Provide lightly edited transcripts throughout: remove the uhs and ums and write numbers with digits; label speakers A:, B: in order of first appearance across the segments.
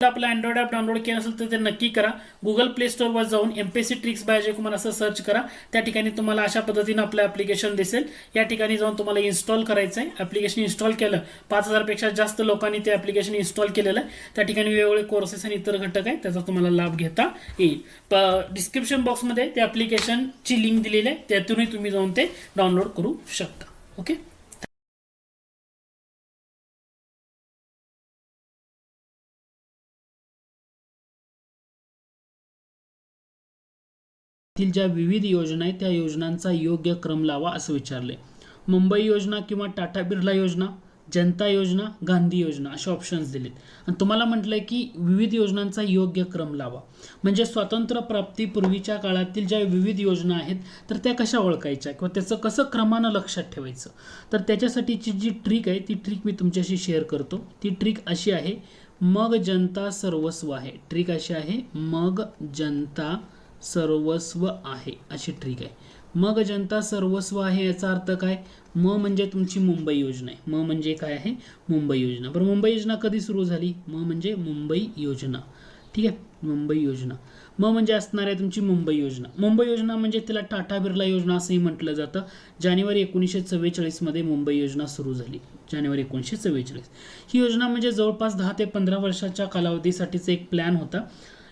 A: आपलं Android app download केलं असेल तर ते नक्की करा. गुगल प्ले स्टोअरवर जाऊन MPSC tricks bye Ajay Kumar असं सर्च करा. त्या ठिकाणी तुम्हाला अशा पद्धतीनं आपलं ॲप्लिकेशन दिसेल. या ठिकाणी जाऊन तुम्हाला इन्स्टॉल करायचं आहे. ॲप्लिकेशन इन्स्टॉल केलं, 5000 पेक्षा जास्त लोकांनी ते ॲप्लिकेशन इन्स्टॉल केलेलं आहे. त्या ठिकाणी वेगवेगळे कोर्सेस आणि इतर घटक आहेत, त्याचा तुम्हाला लाभ घेता येईल. डिस्क्रिप्शन बॉक्समध्ये त्या ॲप्लिकेशनची लिंक दिलेली आहे, त्यातूनही तुम्ही जाऊन ते डाउनलोड करू शकता. ओके. ज्या विविध योजना आहेत त्या योजनांचा योग्य क्रम लावा असं विचारले. मुंबई योजना किंवा टाटा बिर्ला योजना, जनता योजना, गांधी योजना असे ऑप्शन्स दिलेत आणि तुम्हाला म्हटलंय की विविध योजनांचा योग्य क्रम लावा. म्हणजे स्वातंत्र्य प्राप्तीपूर्वीच्या काळातील ज्या विविध योजना आहेत तर त्या कशा ओळखायच्या किंवा त्याचं कसं क्रमानं लक्षात ठेवायचं, तर त्याच्यासाठीची जी ट्रिक आहे ती ट्रिक मी तुमच्याशी शेअर करतो. ती ट्रिक अशी आहे, मग जनता सर्वस्व आहे. ट्रिक अशी आहे, मग जनता सर्वस्व आहे अशी ट्रिक आहे. मग जनता सर्वस्व आहे याचा अर्थ काय? म म्हणजे तुमची मुंबई योजना आहे. म म्हणजे काय आहे? मुंबई योजना. बरं, मुंबई योजना कधी सुरू झाली? म म्हणजे मुंबई योजना. ठीक आहे, मुंबई योजना. म म्हणजे असणार आहे तुमची मुंबई योजना. मुंबई योजना म्हणजे त्याला टाटा बिर्ला योजना असंही म्हटलं जातं. जानेवारी 1944 मध्ये मुंबई योजना सुरू झाली. जानेवारी 1944. ही योजना म्हणजे जवळपास 10 ते 15 वर्षाच्या कालावधीसाठीचा एक प्लॅन होता.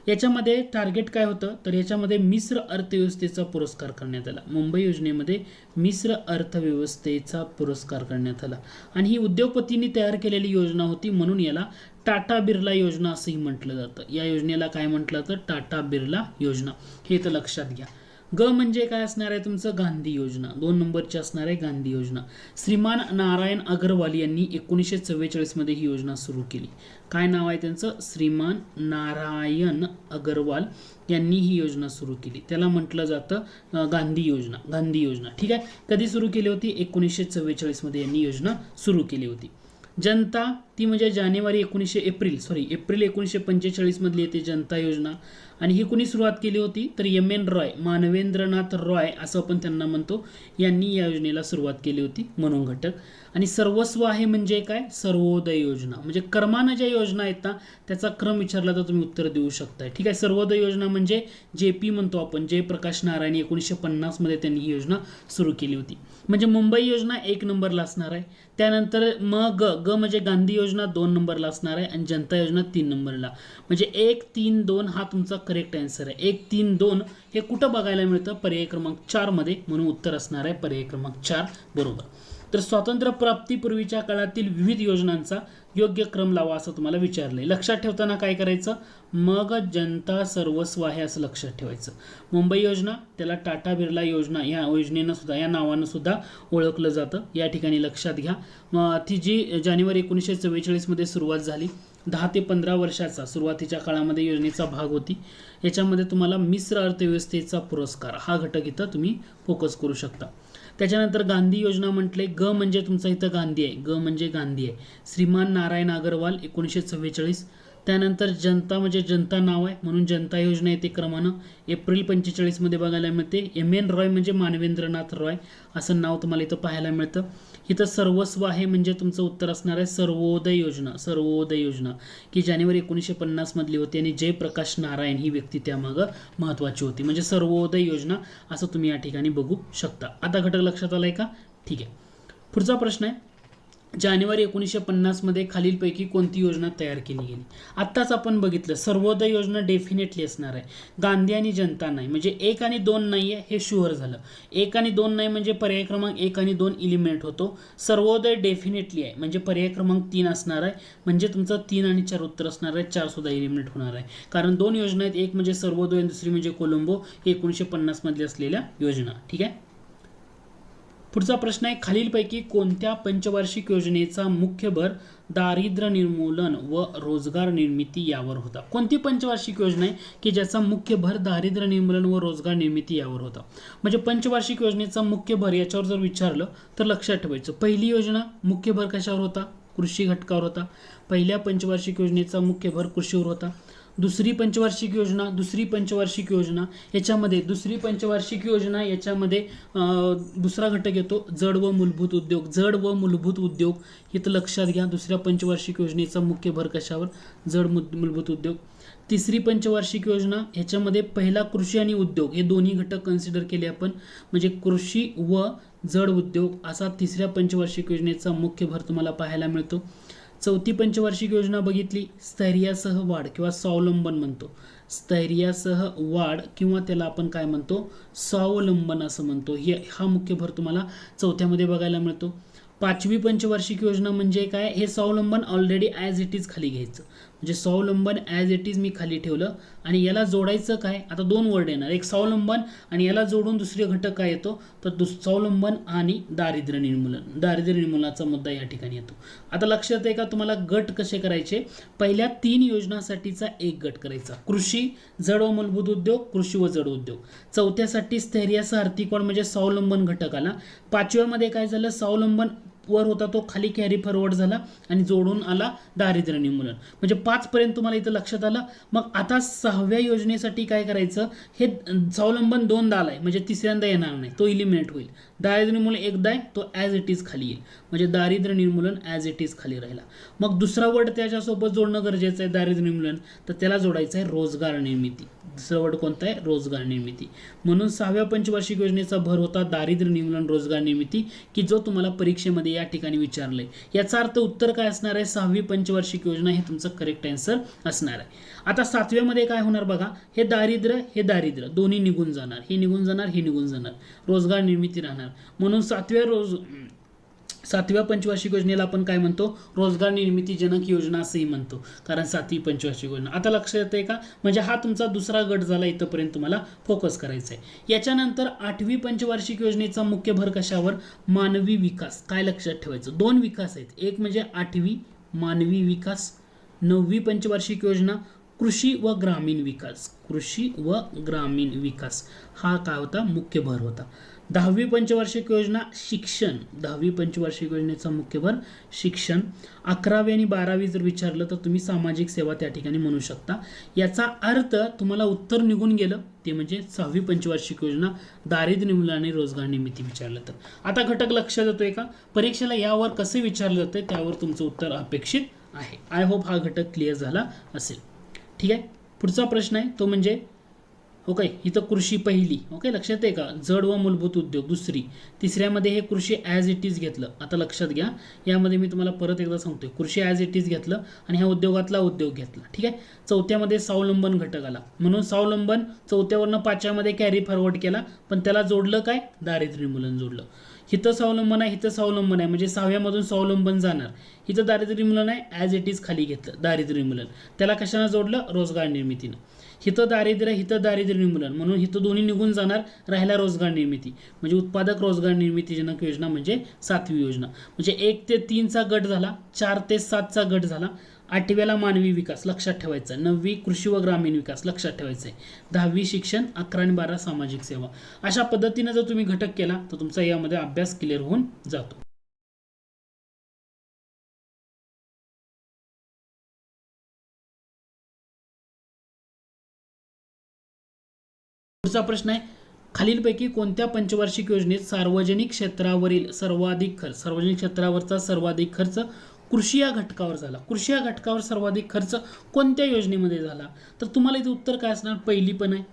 A: याच्यामध्ये टार्गेट काय होतं, तर याच्यामध्ये मिश्र अर्थव्यवस्थेचा पुरस्कार करण्यात आला. मुंबई योजनेमध्ये मिश्र अर्थव्यवस्थेचा पुरस्कार करण्यात आला आणि ही उद्योगपतींनी तयार केलेली योजना होती, म्हणून याला टाटा बिर्ला योजना असंही म्हटलं जातं. या योजनेला काय म्हटलं जातं? टाटा बिर्ला योजना. हे तर लक्षात घ्या. ग म्हणजे काय असणार आहे तुमचं? गांधी योजना. 2 नंबरची असणार आहे गांधी योजना. श्रीमान नारायण अग्रवाल यांनी 1944 मध्ये ही योजना सुरू केली. काय नाव आहे त्यांचं? श्रीमान नारायण अग्रवाल यांनी ही योजना सुरू केली. त्याला म्हटलं जातं गांधी योजना. गांधी योजना. ठीक आहे. कधी सुरू केली होती? 1944 मध्ये यांनी योजना सुरू केली होती. जनता ती म्हणजे एप्रिल 1945 मधली येते जनता योजना. आणि ही कुणी सुरुवात केली होती? तर एम.एन. रॉय, मानवेंद्रनाथ रॉय असं आपण त्यांना म्हणतो, यांनी या योजनेला सुरुवात केली होती, म्हणून घटक. आणि सर्वस्व आहे म्हणजे काय? सर्वोदय योजना. म्हणजे क्रमानं ज्या योजना आहेत ना त्याचा क्रम विचारला तर तुम्ही उत्तर देऊ शकताय. ठीक आहे. सर्वोदय योजना म्हणजे JP म्हणतो आपण, जयप्रकाश नारायण. 1950 मध्ये त्यांनी ही योजना सुरू केली होती. म्हणजे मुंबई योजना 1 नंबरला असणार आहे. त्यानंतर मग ग म्हणजे गांधी योजना 2 नंबरला असणार आहे आणि जनता योजना 3 नंबरला. म्हणजे 1, 3, 2 हा तुमचा करेक्ट आन्सर आहे. 1, 3, 2 हे कुठं बघायला मिळतं? पर्याय क्रमांक 4 मध्ये, म्हणून उत्तर असणार आहे पर्याय क्रमांक 4 बरोबर. तर स्वातंत्र्य प्राप्तीपूर्वीच्या काळातील विविध योजनांचा योग्य क्रम लावा असं तुम्हाला विचारलंय. लक्षात ठेवताना काय करायचं? मग जनता सर्वस्व आहे असं लक्षात ठेवायचं. मुंबई योजना त्याला टाटा बिर्ला योजना या योजनेनं सुद्धा, या नावानं सुद्धा ओळखलं जातं. या ठिकाणी लक्षात घ्या. ती जी जानेवारी 1944 मध्ये सुरुवात झाली, 10 ते 15 वर्षाचा सुरुवातीच्या काळामध्ये योजनेचा भाग होती. याच्यामध्ये तुम्हाला मिश्र अर्थव्यवस्थेचा पुरस्कार हा घटक इथं तुम्ही फोकस करू शकता. त्याच्यानंतर गांधी योजना म्हटले. ग म्हणजे तुमचा इथं गांधी आहे. ग म्हणजे गांधी आहे. श्रीमान नारायण अग्रवाल 1944. त्यानंतर जनता म्हणजे जनता नाव आहे, म्हणून जनता योजना येते क्रमानं. एप्रिल 45 मध्ये बघायला मिळते. M.N. रॉय म्हणजे मानवेंद्रनाथ रॉय असं नाव तुम्हाला इथं पाहायला मिळतं. इथं सर्वस्व आहे म्हणजे तुमचं उत्तर असणार आहे सर्वोदय योजना. सर्वोदय योजना की जानेवारी 1950 मधली होती आणि जयप्रकाश नारायण ही व्यक्ती त्यामागं महत्वाची होती. म्हणजे सर्वोदय योजना असं तुम्ही या ठिकाणी बघू शकता. आता घटक लक्षात आलाय का? ठीक आहे. पुढचा प्रश्न आहे, जानेवारी 1950 मध्ये खालीलपैकी कोणती योजना तयार केली गेली? आत्ताच आपण बघितलं सर्वोदय योजना डेफिनेटली असणार आहे. गांधी आणि जनता नाही, म्हणजे 1 आणि 2 नाही आहे हे शुअर झालं. 1 आणि 2 नाही म्हणजे पर्याय क्रमांक 1 आणि 2 इलिमिनेट होतो. सर्वोदय डेफिनेटली आहे म्हणजे पर्याय क्रमांक 3 असणार आहे. म्हणजे तुमचं 3 आणि 4 उत्तर असणार आहे. 4 सुद्धा इलिमिनेट होणार आहे, कारण 2 योजना आहेत. एक म्हणजे सर्वोदय आणि दुसरी म्हणजे कोलंबो. 1950 मध्ये असलेल्या योजना. ठीक आहे. पुढचा प्रश्न आहे, खालीलपैकी कोणत्या पंचवार्षिक योजनेचा मुख्य भर दारिद्र्य निर्मूलन व रोजगार निर्मिती यावर होता? कोणती पंचवार्षिक योजना आहे की ज्याचा मुख्य भर दारिद्र्य निर्मूलन व रोजगार निर्मिती यावर होता? म्हणजे पंचवार्षिक योजनेचा मुख्य भर याच्यावर जर विचारलं तर लक्षात ठेवायचं, पहिली योजना मुख्य भर कशावर होता? कृषी घटकावर होता. पहिल्या पंचवार्षिक योजनेचा मुख्य भर कृषीवर होता. दुसरी पंचवार्षिक योजना याच्यामध्ये दुसरी पंचवार्षिक योजना याच्यामध्ये दुसरा घटक येतो जड व मूलभूत उद्योग. इथं लक्षात घ्या, दुसऱ्या पंचवार्षिक योजनेचा मुख्य भर कशावर? जड मूलभूत उद्योग. तिसरी पंचवार्षिक योजना ह्याच्यामध्ये पहिला कृषी आणि उद्योग हे दोन्ही घटक कन्सिडर केले आपण, म्हणजे कृषी व जड उद्योग असा तिसऱ्या पंचवार्षिक योजनेचा मुख्य भर तुम्हाला पाहायला मिळतो. चौथी पंचवार्षिक योजना बघितली, स्थैर्यासह वाढ किंवा स्वावलंबन म्हणतो. स्थैर्यासह वाढ किंवा त्याला आपण काय म्हणतो? स्वावलंबन असं म्हणतो. हा मुख्य भर तुम्हाला चौथ्यामध्ये बघायला मिळतो. पाचवी पंचवार्षिक योजना म्हणजे काय? हे स्वावलंबन ऑलरेडी ॲज इट इज खाली घ्यायचं, म्हणजे स्वावलंबन ॲज इट इज मी खाली ठेवलं आणि याला जोडायचं काय? आता दोन वर्ड येणार, एक स्वावलंबन आणि याला जोडून दुसरे घटक काय येतो? तर स्वावलंबन आणि दारिद्र्य निर्मूलन. दारिद्र्य निर्मूलनाचा मुद्दा या ठिकाणी येतो. आता लक्षात आहे का तुम्हाला गट कसे करायचे? पहिल्या 3 योजनांसाठीचा एक गट करायचा, कृषी, जड व मूलभूत उद्योग, कृषी व जड उद्योग. चौथ्यासाठी स्थैर्यासह आर्थिक वाढ म्हणजे स्वावलंबन घटक आला. पाचव्यामध्ये काय झालं? स्वावलंबन वर होता तो खाली कॅरी फॉरवर्ड झाला आणि जोडून आला दारिद्र्य निर्मूलन. म्हणजे 5 पर्यंत तुम्हाला इथं लक्षात आलं. मग आता 6व्या योजनेसाठी काय करायचं? हे स्वावलंबन 2दा आलाय म्हणजे तिसऱ्यांदा येणार नाही, तो इलिमिनेट होईल. दारिद्र्य निर्मूलन एकदा आहे, तो ॲज इट इज खाली येईल, म्हणजे दारिद्र्य निर्मूलन ॲज इट इज खाली राहिला. मग दुसरा वर्ड त्याच्यासोबत जोडणं गरजेचं आहे दारिद्र्य निर्मूलन, तर त्याला जोडायचं आहे रोजगार निर्मिती. दुसरा वर्ड कोणता आहे? रोजगार निर्मिती. म्हणून 6व्या पंचवार्षिक योजनेचा भर होता दारिद्र्य निर्मूलन, रोजगार निर्मिती, की जो तुम्हाला परीक्षेमध्ये या ठिकाणी विचारलंय. याचा अर्थ उत्तर काय असणार आहे? 6वी पंचवार्षिक योजना हे तुमचं करेक्ट आन्सर असणार आहे. आता 7व्यामध्ये काय होणार बघा, हे दारिद्र्य दोन्ही निघून जाणार, हे निघून जाणार, रोजगार निर्मिती राहणार. म्हणून 7व्या पंचवार्षिक योजनेला आपण काय म्हणतो? रोजगार निर्मिती जनक योजना असंही म्हणतो, कारण 7वी पंचवार्षिक योजना. आता लक्षात येतंय का? म्हणजे हा तुमचा दुसरा गट झाला, इथंपर्यंत तुम्हाला फोकस करायचा आहे. याच्यानंतर 8वी पंचवार्षिक योजनेचा मुख्य भर कशावर? मानवी विकास. काय लक्षात ठेवायचं? 2 विकास आहेत, एक म्हणजे 8वी मानवी विकास, 9वी पंचवार्षिक योजना कृषी व ग्रामीण विकास, हा काय होता? मुख्य भर होता. 10वी पंचवार्षिक योजना शिक्षण, 10वी पंचवार्षिक योजनेचा मुख्य भर शिक्षण. 11वी आणि 12वी जर विचारलं तर तुम्ही सामाजिक सेवा त्या ठिकाणी म्हणू शकता. याचा अर्थ तुम्हाला उत्तर निघून गेलं, ते म्हणजे 6वी पंचवार्षिक योजना दारिद्र्य निर्मूलन आणि रोजगार निर्मिती विचारलं तर. आता घटक लक्षात येतोय का? परीक्षेला यावर कसे विचारलं जातं त्यावर तुमचं उत्तर अपेक्षित आहे. आय होप हा घटक क्लिअर झाला असेल. ठीक आहे, पुढचा प्रश्न आहे तो म्हणजे ओके, इथं कृषी पहिली, ओके लक्षात आहे का? जड व मूलभूत उद्योग दुसरी. तिसऱ्यामध्ये हे कृषी ॲज इट इज घेतलं. आता लक्षात घ्या, यामध्ये मी तुम्हाला परत एकदा सांगतोय, कृषी ॲज इट इज घेतलं आणि ह्या उद्योगातला उद्योग घेतला. ठीक आहे. चौथ्यामध्ये स्वावलंबन घटक आला, म्हणून स्वावलंबन चौथ्यावरनं 5व्यामध्ये कॅरी फॉरवर्ड केला, पण त्याला जोडलं काय? दारिद्र्य निर्मूलन जोडलं. हिथं स्वावलंबन आहे, हिथं स्वावलंबन आहे, म्हणजे 6व्यामधून स्वावलंबन जाणार. हिथं दारिद्र्य निर्मूलन आहे, ॲज इट इज खाली घेतलं दारिद्र्य निर्मूलन. त्याला कशानं जोडलं? रोजगार निर्मितीनं. हिथं दारिद्र्य निर्मूलन, म्हणून हिथं दोन्ही निघून जाणार, राहिला रोजगार निर्मिती. म्हणजे उत्पादक रोजगार निर्मिती जनक योजना म्हणजे 7वी योजना. म्हणजे 1 ते 3चा गट झाला, 4 ते 7चा गट झाला. 8व्याला मानवी विकास लक्षात ठेवायचा, 9वी कृषी व ग्रामीण विकास लक्षात ठेवायचं आहे, 10वी शिक्षण, 11 आणि 12 सामाजिक सेवा. अशा पद्धतीनं जर तुम्ही घटक केला तर तुमचा यामध्ये अभ्यास क्लिअर होऊन जातो. पुढचा प्रश्न आहे, खालीलपैकी कोणत्या पंचवार्षिक योजनेत सार्वजनिक क्षेत्रावरचा सर्वाधिक खर्च कृषी या घटकावर झाला? कृषी या घटकावर सर्वाधिक खर्च कोणत्या योजनेमध्ये झाला? तर तुम्हाला इथे उत्तर काय असणार? पहिली पण आहे,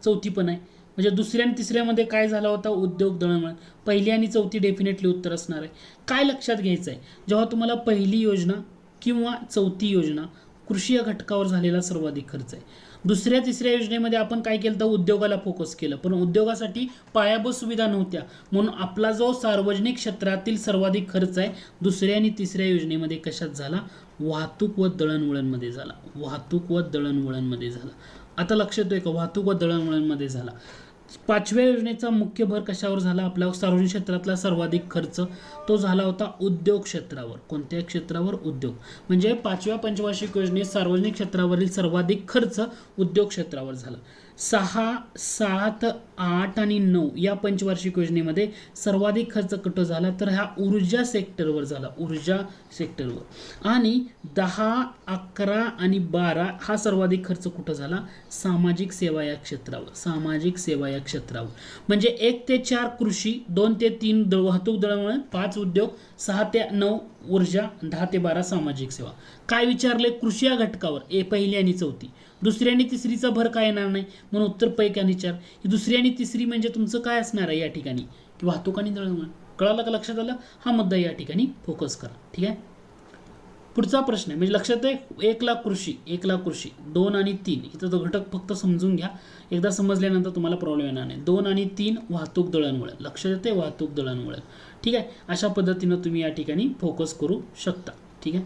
A: चौथी पण आहे. म्हणजे दुसऱ्या आणि तिसऱ्यामध्ये काय झाला होता? उद्योग दळणवळण. पहिली आणि चौथी डेफिनेटली उत्तर असणार आहे. काय लक्षात घ्यायचं आहे? जेव्हा तुम्हाला पहिली योजना किंवा चौथी योजना कृषी या घटकावर झालेला सर्वाधिक खर्च आहे. दुसऱ्या तिसऱ्या योजनेमध्ये आपण काय केलं तर उद्योगाला फोकस केलं, पण उद्योगासाठी पायाभूत सुविधा नव्हत्या, म्हणून आपला जो सार्वजनिक क्षेत्रातील सर्वाधिक खर्च आहे दुसऱ्या आणि तिसऱ्या योजनेमध्ये कशात झाला? वाहतूक व दळणवळणमध्ये झाला. आता लक्षात येतोय का? वाहतूक व दळणवळणमध्ये झाला. 5व्या योजनेचा मुख्य भर कशावर झाला? आपल्या सार्वजनिक क्षेत्रातला सर्वाधिक खर्च तो झाला होता उद्योग क्षेत्रावर. कोणत्या क्षेत्रावर? उद्योग. म्हणजे 5व्या पंचवार्षिक योजनेत सार्वजनिक क्षेत्रावरील सर्वाधिक खर्च उद्योग क्षेत्रावर झाला. 6, 7, 8 आणि 9 या पंचवार्षिक योजनेमध्ये सर्वाधिक खर्च कुठं झाला तर ह्या ऊर्जा सेक्टरवर झाला, ऊर्जा सेक्टरवर. आणि 10, 11 आणि 12 हा सर्वाधिक खर्च कुठं झाला, सामाजिक सेवा या क्षेत्रावर, सामाजिक सेवा या क्षेत्रावर. म्हणजे 1 ते 4 कृषी, 2 ते 3 वाहतूक दळणवळण, 5 उद्योग, 6 ते 9 ऊर्जा, 10 ते 12 सामाजिक सेवा. काय विचारले, कृषी या घटकावर पहिली आणि चौथी. दुसरी आणि तिसरीचा भर काय येणार नाही, म्हणून उत्तर पैकी आणि 4. ही दुसरी आणि तिसरी म्हणजे तुमचं काय असणार आहे या ठिकाणी, की वाहतूक आणि दळणवळण. कळालं का, लक्षात आलं. हा मुद्दा या ठिकाणी फोकस करा. ठीक आहे. पुढचा प्रश्न आहे, म्हणजे लक्षात आहे 1 लाख कृषी, 1 लाख कृषी, 2 आणि 3 इथं तो घटक फक्त समजून घ्या, एकदा समजल्यानंतर तुम्हाला प्रॉब्लेम येणार नाही. 2 आणि 3 वाहतूक दळणवळण, लक्षात येते, वाहतूक दळणवळण. ठीक आहे. अशा पद्धतीनं तुम्ही या ठिकाणी फोकस करू शकता. ठीक आहे.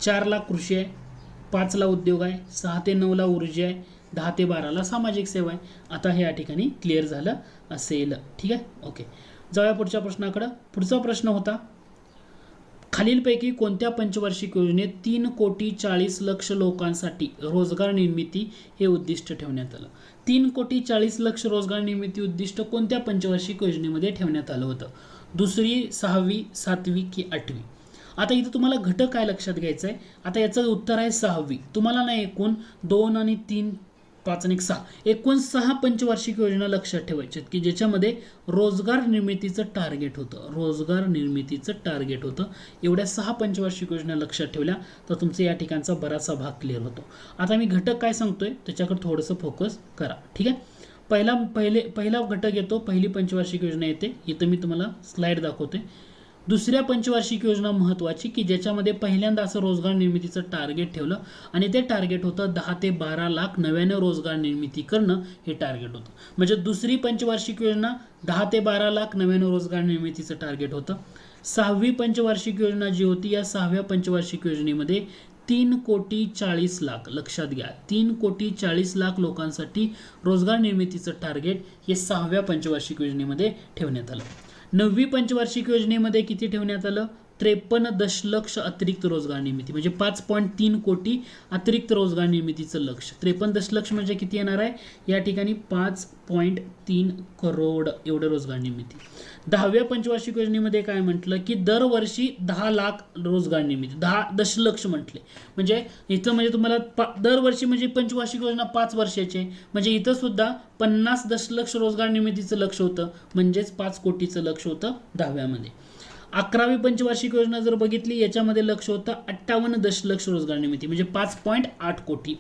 A: 4 लाख कृषी आहे, 5 ला उद्योग आहे, 6 ते 9 ला ऊर्जा आहे, 10 ते 12 ला सामाजिक सेवा आहे. आता हे या ठिकाणी क्लिअर झालं असेल. ठीक आहे. ओके, जाऊया पुढच्या प्रश्नाकडे. पुढचा प्रश्न होता, खालीलपैकी कोणत्या पंचवार्षिक योजनेत 3,40,00,000 लोकांसाठी रोजगार निर्मिती हे उद्दिष्ट ठेवण्यात आलं. 3,40,00,000 रोजगार निर्मिती उद्दिष्ट कोणत्या पंचवार्षिक योजनेमध्ये ठेवण्यात आलं होतं, दुसरी, 6वी, 7वी की 8वी. आता इथं तुम्हाला घटक काय लक्षात घ्यायचं आहे. आता याचं उत्तर आहे 6वी. तुम्हाला ना एकूण 2 आणि 3, 5 आणि 6 एकूण 6 पंचवार्षिक योजना लक्षात ठेवायच्या की ज्याच्यामध्ये रोजगार निर्मितीचं टार्गेट होतं, रोजगार निर्मितीचं टार्गेट होतं. एवढ्या 6 पंचवार्षिक योजना लक्षात ठेवल्या तर तुमचा या ठिकाणचा बराचसा भाग क्लिअर होतो. आता मी घटक काय सांगतोय त्याच्याकडे थोडंसं फोकस करा. ठीक आहे. पहिला घटक येतो, पहिली पंचवार्षिक योजना येते. इथं मी तुम्हाला स्लाइड दाखवते. दुसऱ्या पंचवार्षिक योजना महत्त्वाची की ज्याच्यामध्ये पहिल्यांदा असं रोजगार निर्मितीचं टार्गेट ठेवलं आणि ते टार्गेट होतं 10 ते 12 लाख नव्याने रोजगार निर्मिती करणं हे टार्गेट होतं. म्हणजे दुसरी पंचवार्षिक योजना 10 ते 12 लाख नव्याने रोजगार निर्मितीचं टार्गेट होतं. 6वी पंचवार्षिक योजना जी होती या 6व्या पंचवार्षिक योजनेमध्ये 3,40,00,000 लक्षात घ्या, 3,40,00,000 लोकांसाठी रोजगार निर्मितीचं टार्गेट हे 6व्या पंचवार्षिक योजनेमध्ये ठेवण्यात आलं. 9वी पंचवार्षिक योजनेमध्ये किती ठेवण्यात आलं, 53 दशलक्ष अतिरिक्त रोजगार निर्मिती, म्हणजे 5.3 कोटी अतिरिक्त रोजगार निर्मितीचं लक्ष. 53 दशलक्ष म्हणजे किती येणार आहे या ठिकाणी, 5.3 करोड एवढे रोजगार निर्मिती. 10व्या पंचवार्षिक योजनेमध्ये काय म्हटलं की दरवर्षी 10 लाख रोजगार निर्मिती, 10 दशलक्ष म्हटले. म्हणजे इथं म्हणजे तुम्हाला दरवर्षी म्हणजे पंचवार्षिक योजना 5 वर्षाची, म्हणजे इथं सुद्धा 50 दशलक्ष रोजगार निर्मितीचं लक्ष होतं, म्हणजेच 5 कोटीचं लक्ष होतं 10व्यामध्ये. 11वी पंचवार्षिक योजना जर बघितली याच्यामध्ये लक्ष होतं 58 दशलक्ष रोजगार निर्मिती, म्हणजे 5.8 कोटी.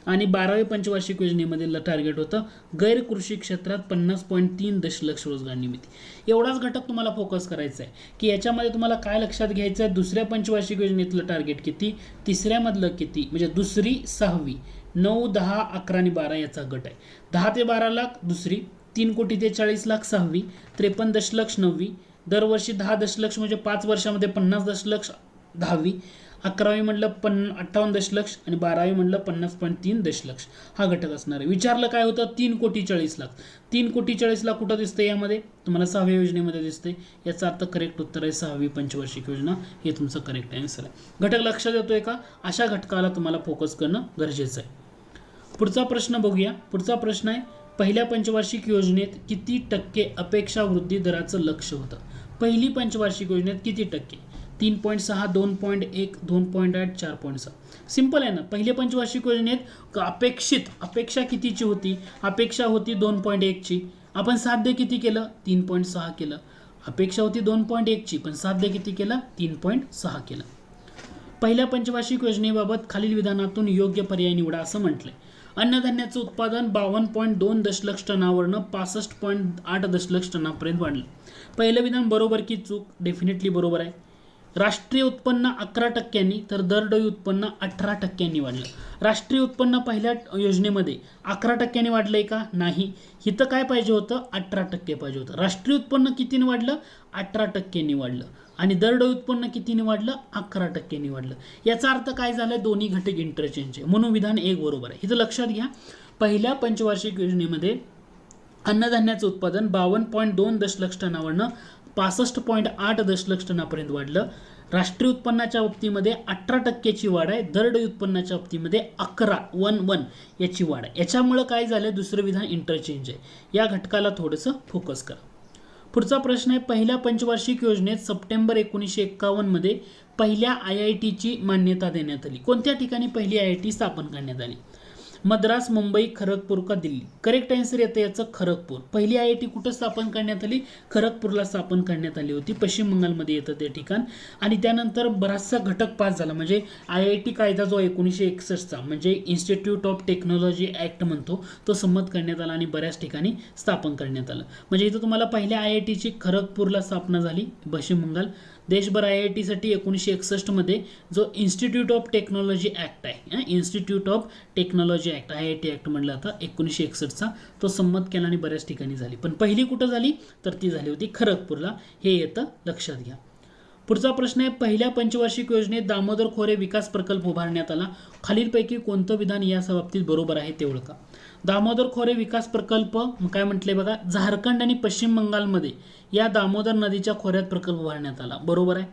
A: आणि 12वी पंचवार्षिक योजनेमध्ये टार्गेट होतं गैर कृषी क्षेत्रात 50.3 दशलक्ष रोजगार निर्मिती. एवढाच घटक तुम्हाला फोकस करायचा आहे की याच्यामध्ये तुम्हाला काय लक्षात घ्यायचं आहे, दुसऱ्या पंचवार्षिक योजनेतलं टार्गेट किती, तिसऱ्यामधलं किती, म्हणजे दुसरी, 6वी, 9, 10, 11 आणि 12 याचा गट आहे. 10 ते 12 लाख दुसरी, 3 कोटी ते 40 लाख 6वी, 53 दशलक्ष 9वी, दरवर्षी 10 दशलक्ष म्हणजे 5 वर्षामध्ये 50 दशलक्ष 10वी, 11वी म्हटलं 58 दशलक्ष आणि 12वी म्हटलं 50.3 दशलक्ष हा घटक असणार आहे. विचारलं काय होतं, 3,40,00,000. 3,40,00,000 कुठं दिसतं यामध्ये, तुम्हाला 6व्या योजनेमध्ये दिसते. याचा अर्थ करेक्ट उत्तर आहे 6वी पंचवार्षिक योजना, हे तुमचं करेक्ट आन्सर आहे. घटक लक्षात येतोय का, अशा घटकाला तुम्हाला फोकस करणं गरजेचं आहे. पुढचा प्रश्न बघूया. पुढचा प्रश्न आहे, पहिल्या पंचवार्षिक योजनेत किती टक्के अपेक्षा वृद्धी दराचं लक्ष होतं. पहिली पंचवार्षिक योजनेत किती टक्के, 3.6, 2.1, 2.8, 4.6. सिंपल आहे ना. पहिल्या पंचवार्षिक योजनेत अपेक्षा कितीची होती, अपेक्षा होती 2.1 ची, आपण साध्य किती केलं, 3.6 केलं. अपेक्षा होती 2.1 ची पण साध्य किती केलं, 3.6 केलं. पहिल्या पंचवार्षिक योजनेबाबत खालील विधानातून योग्य पर्याय निवडा असं म्हटलंय. अन्नधान्याचं उत्पादन 52.2 दशलक्ष टनावरनं 65.8 दशलक्ष टनापर्यंत वाढलं. पहिलं विधान बरोबर की चूक, डेफिनेटली बरोबर आहे. राष्ट्रीय उत्पन्न 11% तर दरडोई उत्पन्न 18% वाढलं. राष्ट्रीय उत्पन्न पहिल्या योजनेमध्ये 11% वाढलंय का, नाही. इथं काय पाहिजे होतं, 18% पाहिजे होतं. राष्ट्रीय उत्पन्न कितीने वाढलं, 18% वाढलं. आणि दरडोई उत्पन्न कितीने वाढलं, 11% वाढलं. याचा अर्थ काय झालं, दोन्ही घटक इंटरचेंज आहे, म्हणून विधान 1 बरोबर आहे. इथं लक्षात घ्या, पहिल्या पंचवार्षिक योजनेमध्ये अन्नधान्याचं उत्पादन 52.2 दशलक्ष टनावरनं 65.8 दशलक्ष टनापर्यंत वाढलं. राष्ट्रीय उत्पन्नाच्या बाबतीमध्ये 18% वाढ आहे, दरडोई उत्पन्नाच्या बाबतीमध्ये 11 याची वाढ आहे. याच्यामुळे काय झालं, दुसरं विधान इंटरचेंज आहे. या घटकाला थोडंसं फोकस करा. पुढचा प्रश्न आहे, पहिल्या पंचवार्षिक योजनेत सप्टेंबर 1951 मध्ये पहिल्या IITची मान्यता देण्यात आली. कोणत्या ठिकाणी पहिली IIT स्थापन करण्यात आली? मद्रास, मुंबई, खरगपूर का दिल्ली? करेक्ट आन्सर येतं याचं खरगपूर. पहिली IIT कुठं स्थापन करण्यात आली? खरगपूरला स्थापन करण्यात आली होती. पश्चिम बंगालमध्ये येतं ते ठिकाण. आणि त्यानंतर बराचसा घटक पास झाला, म्हणजे IIT कायदा जो 1961चा म्हणजे इन्स्टिट्यूट ऑफ टेक्नॉलॉजी ऍक्ट म्हणतो, तो संमत करण्यात आला आणि बऱ्याच ठिकाणी स्थापन करण्यात आलं. म्हणजे इथं तुम्हाला पहिल्या IITची खरगपूरला स्थापना झाली, पश्चिम बंगाल. देशभर IIT साठी 1961 मध्ये जो इन्स्टिट्यूट ऑफ टेक्नॉलॉजी ऍक्ट आहे, institute of technology act IIT act म्हणलं आता 1961चा, तो संमत केला आणि बऱ्याच ठिकाणी झाली. पण पहिली कुठं झाली तर ती झाली होती खरगपूरला. हे येतं लक्षात घ्या. पुढचा प्रश्न आहे, पहिल्या पंचवार्षिक योजनेत दामोदर खोरे विकास प्रकल्प उभारण्यात आला. खालीलपैकी कोणतं विधान या बाबतीत बरोबर आहे ते ओळखा. दामोदर खोरे विकास प्रकल्प काय म्हटले बघा, झारखंड आणि पश्चिम बंगालमध्ये या दामोदर नदीच्या खोऱ्यात प्रकल्प उभारण्यात आला. बरोबर आहे.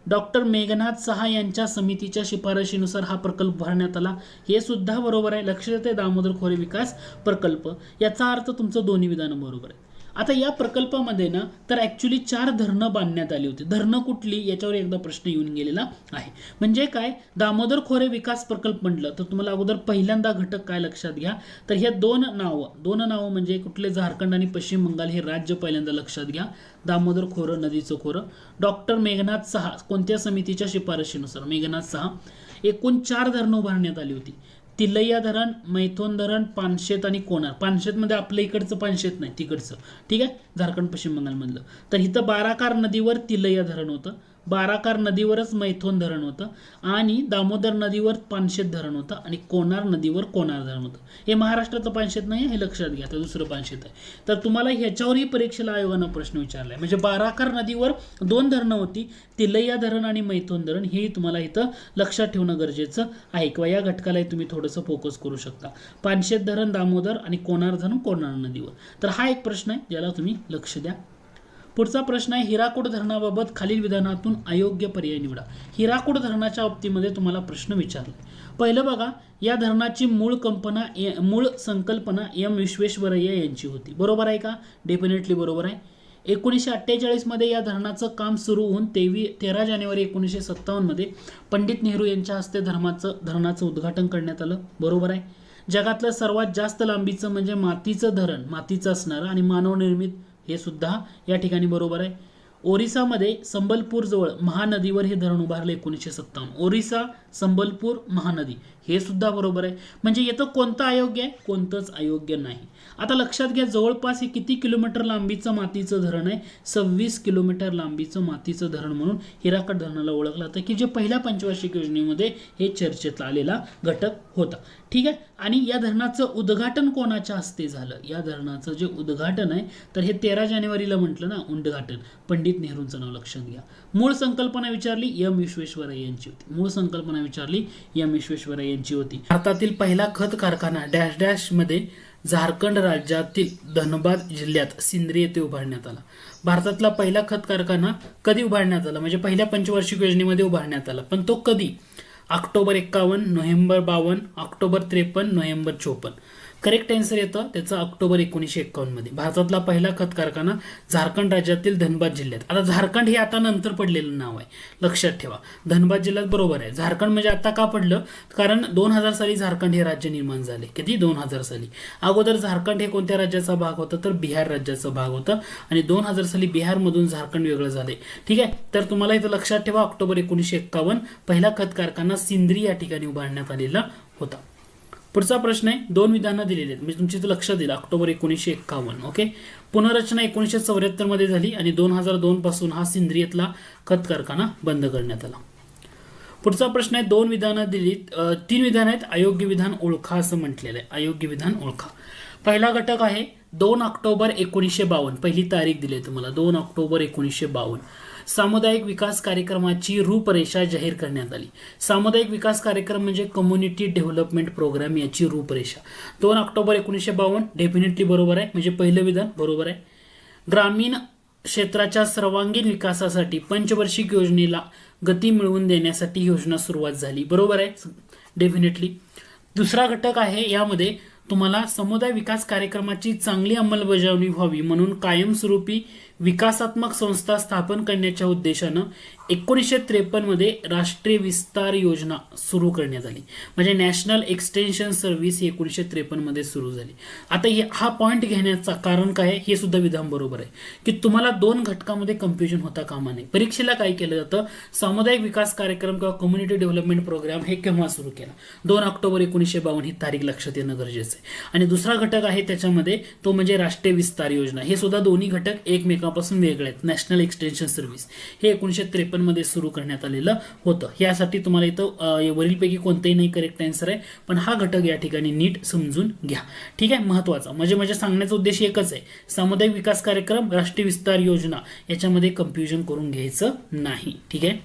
A: डॉक्टर मेघनाथ सहा यांच्या समितीच्या शिफारशीनुसार हा प्रकल्प उभारण्यात आला. हे सुद्धा बरोबर आहे. लक्षात येते दामोदर खोरे विकास प्रकल्प. याचा अर्थ तुमचं दोन्ही विधान बरोबर आहे. आता या प्रकल्पामध्ये ना तर ऍक्च्युली 4 धरणं बांधण्यात आली होती. धरणं कुठली याच्यावर एकदा प्रश्न येऊन गेलेला आहे. म्हणजे काय, दामोदर खोरे विकास प्रकल्प म्हटलं तर तुम्हाला अगोदर पहिल्यांदा घटक काय लक्षात घ्या, तर हे दोन नावं म्हणजे कुठले, झारखंड आणि पश्चिम बंगाल हे राज्य पहिल्यांदा लक्षात घ्या. दामोदर खोरं, नदीचं खोरं. डॉक्टर मेघनाथ सहा कोणत्या समितीच्या शिफारशीनुसार? मेघनाथ सहा. एकूण 4 धरणं उभारण्यात आली होती. तिलैया धरण, मैथोन धरण, पानशेत आणि कोणार. पानशेत मध्ये आपल्या इकडचं पानशेत नाही, तिकडचं, ठीक आहे, झारखंड पश्चिम बंगाल मधलं. तर इथं बाराकार नदीवर तिलैया धरण होतं, बाराकार नदीवरच मैथोन धरण होतं, आणि दामोदर नदीवर पानशेत धरण होतं, आणि कोणार नदीवर कोणार धरण होतं. हे महाराष्ट्राचं पानशेत नाही, हे लक्षात घ्या, तर दुसरं पानशेत आहे. तर तुम्हाला ह्याच्यावरही परीक्षेला आयोगानं प्रश्न विचारलाय. म्हणजे बाराकार नदीवर 2 धरणं होती, तिलैया धरण आणि मैथोन धरण. हे तुम्हाला इथं लक्षात ठेवणं गरजेचं आहे, किंवा या घटकालाही तुम्ही थोडंसं फोकस करू शकता. पानशेत धरण दामोदर आणि कोणार धरण कोणार नदीवर. तर हा एक प्रश्न आहे ज्याला तुम्ही लक्ष द्या. पुढचा प्रश्न आहे, हिराकुड धरणाबाबत खालील विधानातून अयोग्य पर्याय निवडा. हिराकुड धरणाच्या बाबतीमध्ये तुम्हाला प्रश्न विचारला. पहिलं बघा, या धरणाची मूळ संकल्पना एम विश्वेश्वरय्या यांची होती. बरोबर आहे का? डेफिनेटली बरोबर आहे. 1948 मध्ये या धरणाचं काम सुरू होऊन 13 जानेवारी 1957 मध्ये पंडित नेहरू यांच्या हस्ते धरणाचं उद्घाटन करण्यात आलं. बरोबर आहे. जगातलं सर्वात जास्त लांबीचं म्हणजे मातीचं धरण, मातीचं असणारं आणि मानवनिर्मित, हे सुद्धा या ठिकाणी बरोबर आहे. ओरिसामध्ये संबलपूर जवळ महानदीवर हे धरण उभारले 1957. ओरिसा, संबलपूर, महानदी, हे सुद्धा बरोबर आहे. म्हणजे येतं कोणतं अयोग्य आहे? कोणतंच अयोग्य नाही. आता लक्षात घ्या, जवळपास हे किती किलोमीटर लांबीचं मातीचं धरण आहे? 26 किलोमीटर लांबीचं मातीचं धरण म्हणून हिराकड धरणाला ओळखलं जातं, की जे पहिल्या पंचवार्षिक योजनेमध्ये हे चर्चेत आलेला घटक होता. ठीक आहे. आणि या धरणाचं उद्घाटन कोणाच्या हस्ते झालं? या धरणाचं जे उद्घाटन आहे तर हे 13 जानेवारीला म्हटलं ना, उद्घाटन पंडित नेहरूंचं नाव लक्षात घ्या. मूळ संकल्पना विचारली, एम विश्वेश्वरय्या यांची होती. मूळ संकल्पना विचारली, एम विश्वेश्वरय्या यांची होती. भारतातील पहिला खत कारखाना डॅश डॅश मध्ये झारखंड राज्यातील धनबाद जिल्ह्यात सिंद्री येथे उभारण्यात आला. भारतातला पहिला खत कारखाना कधी उभारण्यात आला? म्हणजे पहिल्या पंचवार्षिक योजनेमध्ये उभारण्यात आला. पण तो कधी? October 51, November 52, October 53, November 54. Correct answer येतं त्याचा ऑक्टोबर 1951 मध्ये. भारतातला पहिला खत कारखाना झारखंड राज्यातील धनबाद जिल्ह्यात. आता झारखंड हे आता नंतर पडलेलं नाव आहे, लक्षात ठेवा. धनबाद जिल्ह्यात बरोबर आहे. झारखंड म्हणजे आता का पडलं? कारण 2000 साली झारखंड हे राज्य निर्माण झाले. किती? 2000 साली. अगोदर झारखंड हे कोणत्या राज्याचा भाग होता? तर बिहार राज्याचा भाग होता, आणि 2000 साली बिहारमधून झारखंड वेगळं झाले. ठीक आहे. तर तुम्हाला इथं लक्षात ठेवा, ऑक्टोबर 1951 पहिला खत कारखाना सिंद्री या ठिकाणी उभारण्यात आलेला होता. पुढचा प्रश्न आहे, 2 विधानं दिलेली आहेत, म्हणजे तुमच्या इथं लक्षात येईल. ऑक्टोबर 1951. ओके. पुनर्रचना 1974 मध्ये झाली, आणि 2002 पासून हा सिंद्रीयतला खत कारखाना बंद करण्यात आला. पुढचा प्रश्न आहे, 2 विधानं दिलीत, 3 विधान आहेत, अयोग्य विधान ओळखा असं म्हटलेलं आहे. अयोग्य विधान ओळखा. पहिला घटक आहे 2 ऑक्टोबर 1952. पहिली तारीख दिली आहे तुम्हाला, 2 ऑक्टोबर 1952. सामुदायिक विकास कार्यक्रमाची रूपरेषा जाहीर करण्यात आली. सामुदायिक विकास कार्यक्रम म्हणजे कम्युनिटी डेव्हलपमेंट प्रोग्राम, याची रूपरेषा. 2 ऑक्टोबर 1952 डेफिनेटली बरोबर आहे, म्हणजे पहिलं विधान बरोबर आहे. ग्रामीण क्षेत्राच्या सर्वांगीण विकासासाठी पंचवार्षिक योजनेला गती मिळवून देण्यासाठी ही योजना सुरुवात झाली. बरोबर आहे, डेफिनेटली. दुसरा घटक आहे यामध्ये तुम्हाला समुदाय विकास कार्यक्रमाची चांगली अंमलबजावणी व्हावी म्हणून कायमस्वरूपी विकासात्मक संस्था स्थापन करण्याच्या उद्देशानं 1953 मध्ये राष्ट्रीय विस्तार योजना सुरू करण्यात आली. म्हणजे नॅशनल एक्सटेन्शन सर्व्हिस ही 1953 मध्ये सुरू झाली. आता हा पॉइंट घेण्याचं कारण काय आहे हे सुद्धा विधान बरोबर आहे की तुम्हाला दोन घटकामध्ये कन्फ्युजन होता कामा नये. परीक्षेला काय केलं जातं, सामुदायिक विकास कार्यक्रम किंवा कम्युनिटी डेव्हलपमेंट प्रोग्राम हे केव्हा सुरू केला, 2 ऑक्टोबर 1952 ही तारीख लक्षात येणं गरजेचं आहे. आणि दुसरा घटक आहे त्याच्यामध्ये तो म्हणजे राष्ट्रीय विस्तार योजना. हे सुद्धा दोन्ही घटक एकमेकांपासून वेगळे आहेत. नॅशनल एक्सटेन्शन सर्व्हिस हे 1953 मध्ये सुरू करण्यात आलेलं होतं. यासाठी तुम्हाला इथं वरीलपैकी कोणतेही नाही करेक्ट आन्सर आहे, पण हा घटक या ठिकाणी नीट समजून घ्या. ठीक आहे, महत्वाचा म्हणजे सांगण्याचा उद्देश एकच आहे, सामुदायिक विकास कार्यक्रम, राष्ट्रीय विस्तार योजना याच्यामध्ये कन्फ्युजन करून घ्यायचं नाही. ठीक आहे.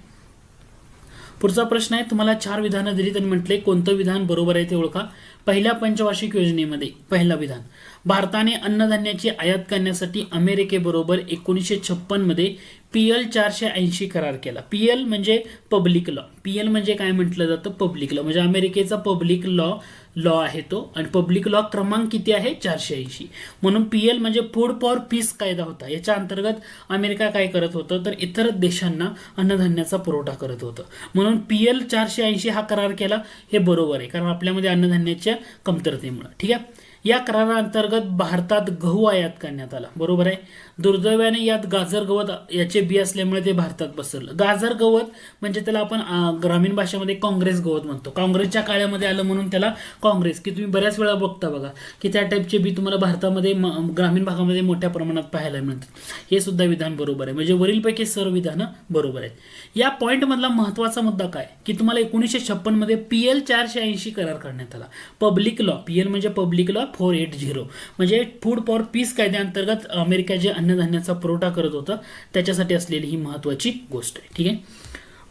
A: पुढचा प्रश्न आहे, तुम्हाला 4 विधानं दिलीत आणि म्हटले कोणतं विधान बरोबर आहे ते ओळखा. पहिल्या पंचवार्षिक योजनेमध्ये पहिला विधान, भारताने अन्नधान्याची आयात करण्यासाठी अमेरिकेबरोबर 1956 मध्ये PL 480 करार केला. PL म्हणजे पब्लिक लॉ. PL म्हणजे काय म्हटलं जातं, पब्लिक लॉ. म्हणजे अमेरिकेचा पब्लिक लॉ आहे तो, आणि पब्लिक लॉ क्रमांक किती आहे, 480. म्हणून PL म्हणजे फूड फॉर पीस कायदा होता. याच्या अंतर्गत अमेरिका काय करत होतं तर इतर देशांना अन्नधान्याचा पुरवठा करत होतं. म्हणून PL 480 हा करार केला हे बरोबर आहे, कारण आपल्यामध्ये अन्नधान्याच्या कमतरतेमुळे. ठीक आहे. या कराराअंतर्गत भारतात गहू आयात करण्यात आला. बरोबर आहे. दुर्दैवाने यात गाजर गवत याचे बी असल्यामुळे ते भारतात पसरलं. गाजर गवत म्हणजे त्याला आपण ग्रामीण भाषेमध्ये काँग्रेस गवत म्हणतो. काँग्रेसच्या काळामध्ये आलं म्हणून त्याला काँग्रेस, की तुम्ही बऱ्याच वेळा बघता बघा की त्या टाईपचे बी तुम्हाला भारतामध्ये ग्रामीण भागामध्ये मोठ्या प्रमाणात पाहायला मिळतात. हे सुद्धा विधान बरोबर आहे. म्हणजे वरीलपैकी सर्व विधानं बरोबर आहेत. या पॉइंट मधला महत्वाचा मुद्दा काय की तुम्हाला 1956 मध्ये PL 480 करार करण्यात आला. पब्लिक लॉ, PL म्हणजे पब्लिक लॉ 480 म्हणजे फूड फॉर पीस कायद्याअंतर्गत अमेरिका जे अन्नधान्याचा पुरवठा करत होता त्याच्यासाठी असलेली ही महत्वाची गोष्ट आहे. ठीक आहे.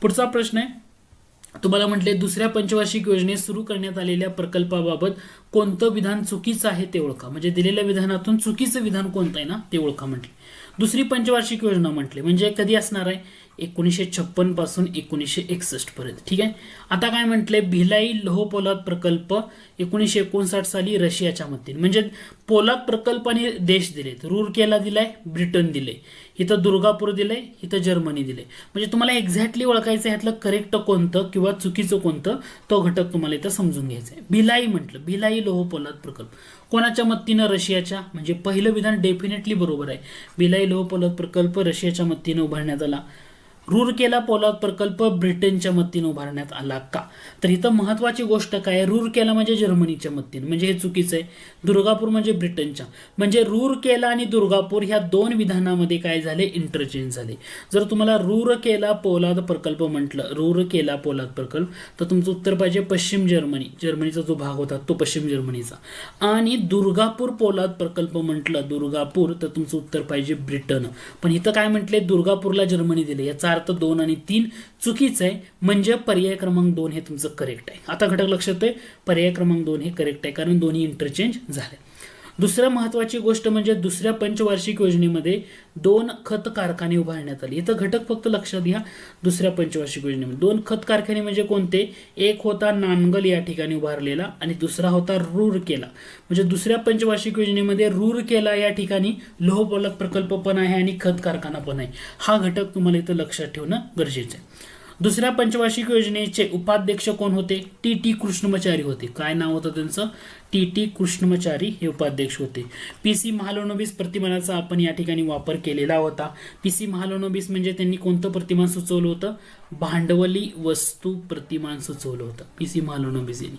A: पुढचा प्रश्न आहे, तुम्हाला म्हटले दुसऱ्या पंचवार्षिक योजनेत सुरू करण्यात आलेल्या प्रकल्पाबाबत कोणतं विधान चुकीचं आहे ते ओळखा. म्हणजे दिलेल्या विधानातून चुकीचं विधान कोणतं आहे ना ते ओळखा म्हटले. दुसरी पंचवार्षिक योजना म्हटले म्हणजे कधी असणार आहे, 1956 पासून 1961 पर्यंत. ठीक आहे. आता काय म्हटले, भिलाई लोह पोलाद प्रकल्प 1959 साली रशियाच्या मदतीने. म्हणजे पोलाद प्रकल्पाने देश दिलेत. रूरकेला दिलाय, ब्रिटन दिले, इथं दुर्गापूर दिलंय, इथं जर्मनी दिले. म्हणजे तुम्हाला एक्झॅक्टली ओळखायचं ह्यातलं करेक्ट कोणतं किंवा चुकीचं कोणतं तो घटक तुम्हाला इथं समजून घ्यायचा आहे. भिलाई म्हटलं, भिलाई लोह पोलाद प्रकल्प कोणाच्या मदतीनं, रशियाच्या. म्हणजे पहिलं विधान डेफिनेटली बरोबर आहे. भिलाई लोह पोलाद प्रकल्प रशियाच्या मदतीनं उभारण्यात आला. रूरकेला पोलाद प्रकल्प ब्रिटनच्या मदतीने उभारण्यात आला का, तर इथं महत्वाची गोष्ट काय, रूरकेला म्हणजे जर्मनीच्या मदतीने, म्हणजे हे चुकीचं आहे. दुर्गापूर म्हणजे ब्रिटनच्या. म्हणजे रूरकेला आणि दुर्गापूर ह्या दोन विधानामध्ये काय झाले, इंटरचेंज झाले. जर तुम्हाला रूरकेला पोलाद प्रकल्प म्हटलं, रूरकेला पोलाद प्रकल्प, तर तुमचं उत्तर पाहिजे पश्चिम जर्मनी, जर्मनीचा जो भाग होता तो पश्चिम जर्मनीचा. आणि दुर्गापूर पोलाद प्रकल्प म्हटलं, दुर्गापूर, तर तुमचं उत्तर पाहिजे ब्रिटन. पण इथं काय म्हटले, दुर्गापूरला जर्मनी दिले. याचा अर्थ 2 आणि 3 चुकीचं आहे. म्हणजे पर्याय क्रमांक 2 हे तुमचं करेक्ट आहे. आता घटक लक्षात आहे, पर्याय क्रमांक 2 हे करेक्ट आहे, कारण दोन्ही इंटरचेंज झाले. दुसऱ्या महत्वाची गोष्ट म्हणजे दुसऱ्या पंचवार्षिक योजनेमध्ये 2 खत कारखाने उभारण्यात आले. इथं घटक फक्त लक्षात घ्या. दुसऱ्या पंचवार्षिक योजनेमध्ये 2 खत कारखाने म्हणजे कोणते, एक होता नानगल या ठिकाणी उभारलेला आणि दुसरा होता रूरकेला. म्हणजे दुसऱ्या पंचवार्षिक योजनेमध्ये रूरकेला या ठिकाणी लोह पोलाद प्रकल्प पण आहे आणि खत कारखाना पण आहे. हा घटक तुम्हाला इथं लक्षात ठेवणं गरजेचं आहे. दुसऱ्या पंचवार्षिक योजनेचे उपाध्यक्ष कोण होते, TT कृष्णमाचारी होते. काय नाव होतं त्यांचं, TT कृष्णमाचारी हे उपाध्यक्ष होते. PC महालनोबिस प्रतिमानाचा आपण या ठिकाणी वापर केलेला होता. PC महालनोबिस म्हणजे त्यांनी कोणतं प्रतिमान सुचवलं होतं, भांडवली वस्तू प्रतिमान सुचवलं होतं. PC महालनोबिस यांनी